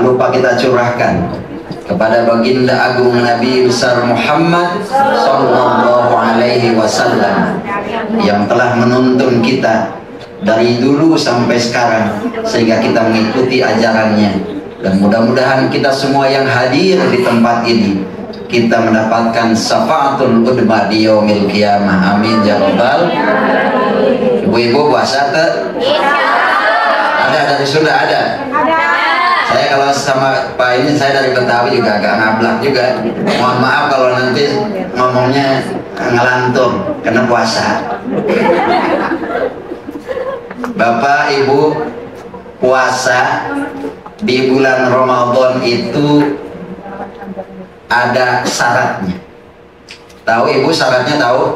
lupa kita curahkan kepada baginda agung Nabi besar Muhammad sallallahu alaihi wasallam yang telah menuntun kita dari dulu sampai sekarang sehingga kita mengikuti ajarannya. Dan mudah-mudahan kita semua yang hadir di tempat ini kita mendapatkan syafaatul udma di yaumil qiyamah. Amin ya rabbal. Ibu-ibu puasa ke? Ada dari Sunda ada. Saya kalau sama Pak ini saya dari Betawi juga agak ngablak juga. Mohon maaf kalau nanti ngomongnya ngelantur karena puasa. Bapak Ibu, puasa di bulan Ramadan itu ada syaratnya. Tahu Ibu syaratnya tahu?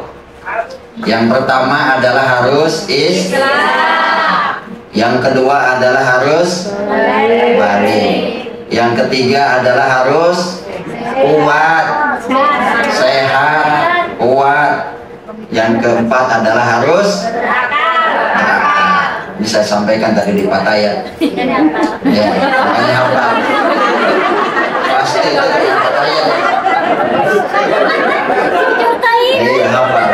Yang pertama adalah harus Islam. Yang kedua adalah harus balik. Yang ketiga adalah harus kuat, sehat, kuat. Yang keempat adalah harus bisa sampaikan tadi di Patayat. Ya, makanya hafal. Pasti itu di Patayat. Iya, hafal.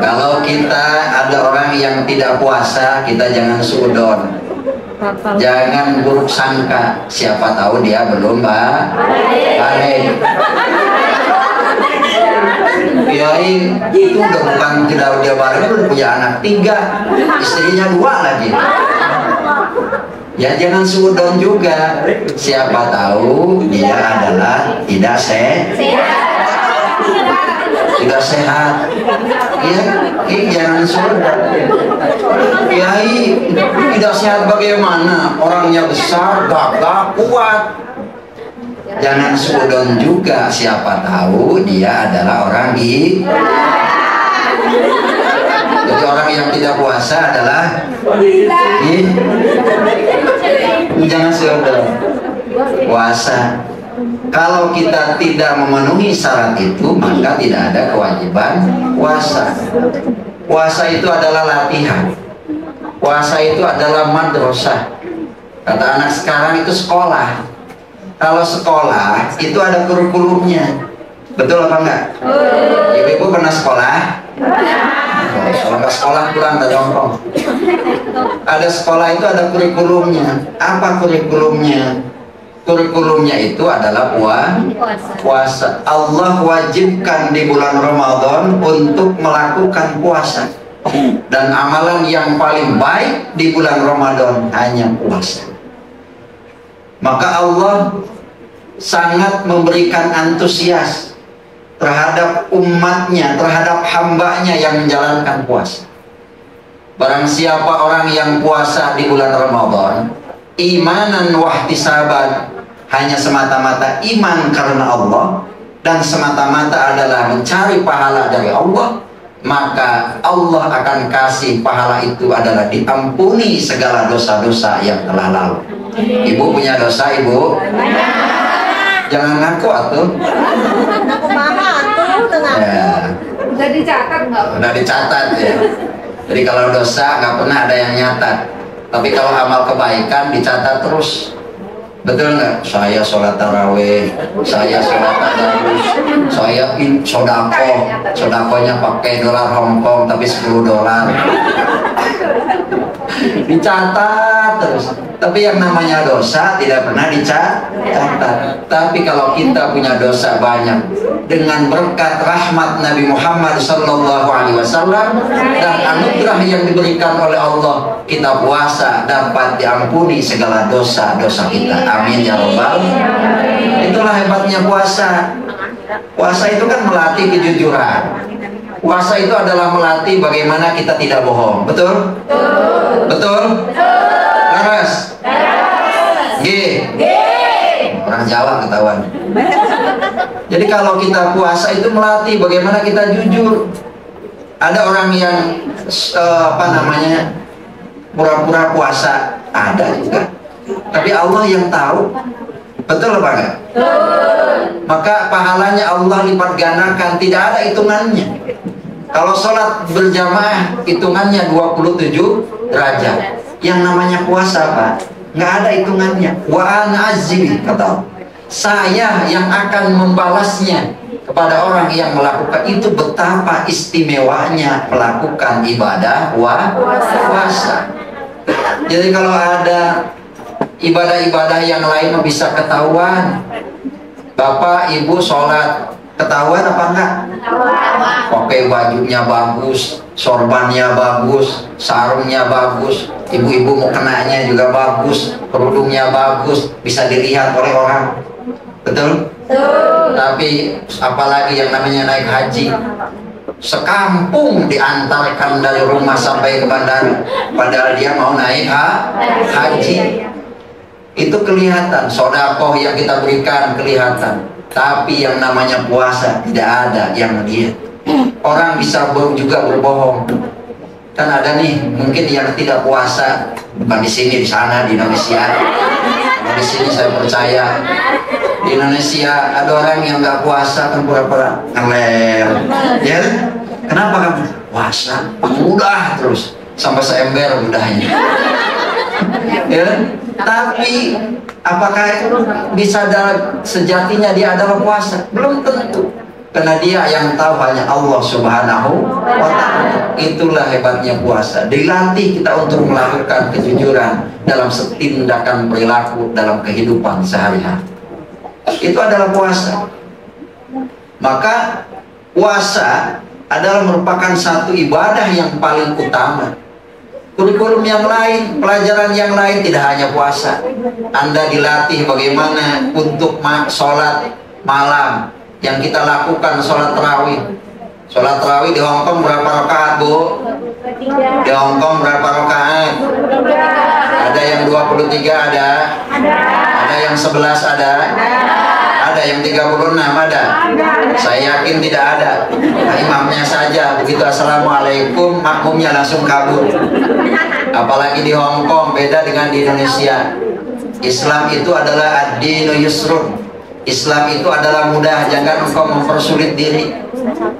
Kalau kita ada orang yang tidak puasa, kita jangan suudon. Jangan buruk sangka. Siapa tahu dia belum balik. Kiai itu udah bukan tidak dia balik, udah punya anak 3, istrinya 2 lagi. Ya jangan suudon juga. Siapa tahu dia adalah tidak sehat. Ya, jangan suudon. Kiai tidak sehat bagaimana? Orangnya besar, gagah, kuat. Jangan suudon juga, siapa tahu dia adalah orang jadi orang yang tidak puasa adalah jangan suudon puasa. Kalau kita tidak memenuhi syarat itu, maka tidak ada kewajiban puasa. Puasa itu adalah latihan. Puasa itu adalah madrasah. Kata anak sekarang itu sekolah. Kalau sekolah itu ada kurikulumnya, betul apa enggak? Ibu-ibu pernah sekolah? Kalau nggak sekolah kurang ada nongkrong. Ada sekolah itu ada kurikulumnya. Apa kurikulumnya? Kurikulumnya itu adalah puasa. Allah wajibkan di bulan Ramadan untuk melakukan puasa. Dan amalan yang paling baik di bulan Ramadan hanya puasa. Maka Allah sangat memberikan antusias terhadap umatnya, terhadap hambanya yang menjalankan puasa. Barang siapa orang yang puasa di bulan Ramadan, imanan wahtisaban, hanya semata-mata iman karena Allah dan semata-mata adalah mencari pahala dari Allah, maka Allah akan kasih pahala itu adalah diampuni segala dosa-dosa yang telah lalu. Ibu punya dosa, Ibu? Jangan ngaku atuh. Ya. Udah dicatat nggak? Udah dicatat ya. Jadi kalau dosa nggak pernah ada yang nyatat. Tapi kalau amal kebaikan dicatat terus. Betul nggak? Saya sholat tarawih, saya sholat tadarus, saya sodakonya pakai dolar Hongkong tapi $10. Dicatat terus. Tapi yang namanya dosa tidak pernah dicatat. Tapi kalau kita punya dosa banyak, dengan berkat rahmat Nabi Muhammad SAW dan anugerah yang diberikan oleh Allah, kita puasa dapat diampuni segala dosa-dosa kita. Amin ya rabbal. Itulah hebatnya puasa. Puasa itu kan melatih kejujuran. Puasa itu adalah melatih bagaimana kita tidak bohong. Betul? Betul? Laras? G? Orang Jawa ketahuan. Jadi kalau kita puasa itu melatih bagaimana kita jujur. Ada orang yang pura-pura puasa, ada juga. Tapi Allah yang tahu. Betul apa enggak? Maka pahalanya Allah lipat gandakan, tidak ada hitungannya. Kalau sholat berjamaah hitungannya 27 derajat. Yang namanya puasa, Pak, nggak ada hitungannya. Wa ana azzi, kata Allah, saya yang akan membalasnya kepada orang yang melakukan itu. Betapa istimewanya melakukan ibadah puasa. Jadi kalau ada ibadah-ibadah yang lain bisa ketahuan. Bapak ibu sholat ketahuan apa enggak? Pakai bajunya bagus, sorbannya bagus, sarungnya bagus, ibu-ibu mau kenanya juga bagus, kerudungnya bagus, bisa dilihat oleh orang. Betul? Tapi apalagi yang namanya naik haji, sekampung diantarkan dari rumah sampai ke bandara, padahal dia mau naik haji. Itu kelihatan, sodakoh yang kita berikan kelihatan. Tapi yang namanya puasa tidak ada yang lihat. Orang bisa juga berbohong. Kan ada nih, mungkin yang tidak puasa, bukan di sini, di sana, di Indonesia. Nah, di sini saya percaya, di Indonesia ada orang yang nggak puasa kan pura-pura ngeler, ya? Kenapa kamu puasa? Mudah terus, sampai seember mudahnya. Ya, tapi apakah bisa sejatinya dia adalah puasa? Belum tentu, karena dia yang tahu hanya Allah Subhanahu wa Ta'ala. Itulah hebatnya puasa, dilatih kita untuk melakukan kejujuran dalam tindakan perilaku dalam kehidupan sehari-hari. Itu adalah puasa. Maka puasa adalah merupakan satu ibadah yang paling utama. Kurikulum yang lain, pelajaran yang lain tidak hanya puasa. Anda dilatih bagaimana untuk sholat malam. Yang kita lakukan sholat tarawih. Sholat tarawih di Hongkong berapa rakaat, Bu? Di Hongkong berapa rakaat? Ada yang 23 ada? Ada yang 11 ada? Ada yang 36 ada? Saya yakin tidak ada. Nah, imamnya saja begitu assalamualaikum, makmumnya langsung kabur. Apalagi di Hongkong, beda dengan di Indonesia. Islam itu adalah ad-dinu yusrun. Islam itu adalah mudah, jangan engkau mempersulit diri.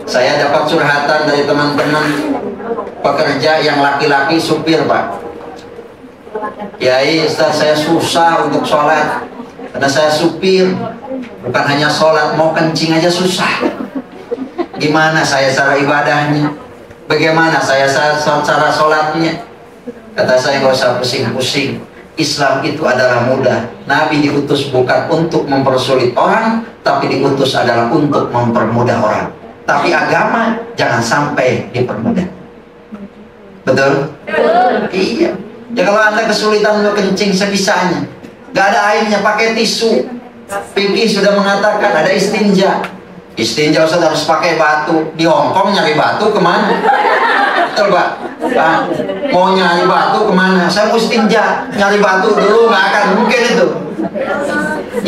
Saya dapat curhatan dari teman-teman pekerja yang laki-laki, supir, Pak. Yai, Ustaz, saya susah untuk sholat karena saya supir. Bukan hanya sholat, mau kencing aja susah. Gimana saya cara ibadahnya? Bagaimana saya cara sholatnya? Kata saya, nggak usah pusing-pusing. Islam itu adalah mudah. Nabi diutus bukan untuk mempersulit orang, tapi diutus adalah untuk mempermudah orang. Tapi agama jangan sampai dipermudah. Betul? Iya. Ya kalau Anda kesulitan untuk kencing sebisanya, nggak ada airnya, pakai tisu. Fikih sudah mengatakan ada istinja. Istinja Ustaz harus pakai batu. Di Hongkong nyari batu kemana? Betul, Pak? Mau nyari batu kemana? Saya mau istinja, nyari batu dulu nggak akan mungkin itu.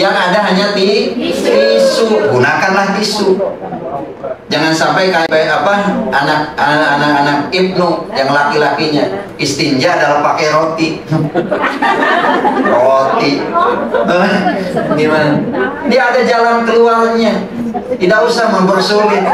Yang ada hanya tisu. Gunakanlah tisu. Jangan sampai kayak anak-anak Ibnu yang laki-lakinya istinja adalah pakai roti. Gimana? Dia ada jalan keluarnya. Tidak usah mempersulit.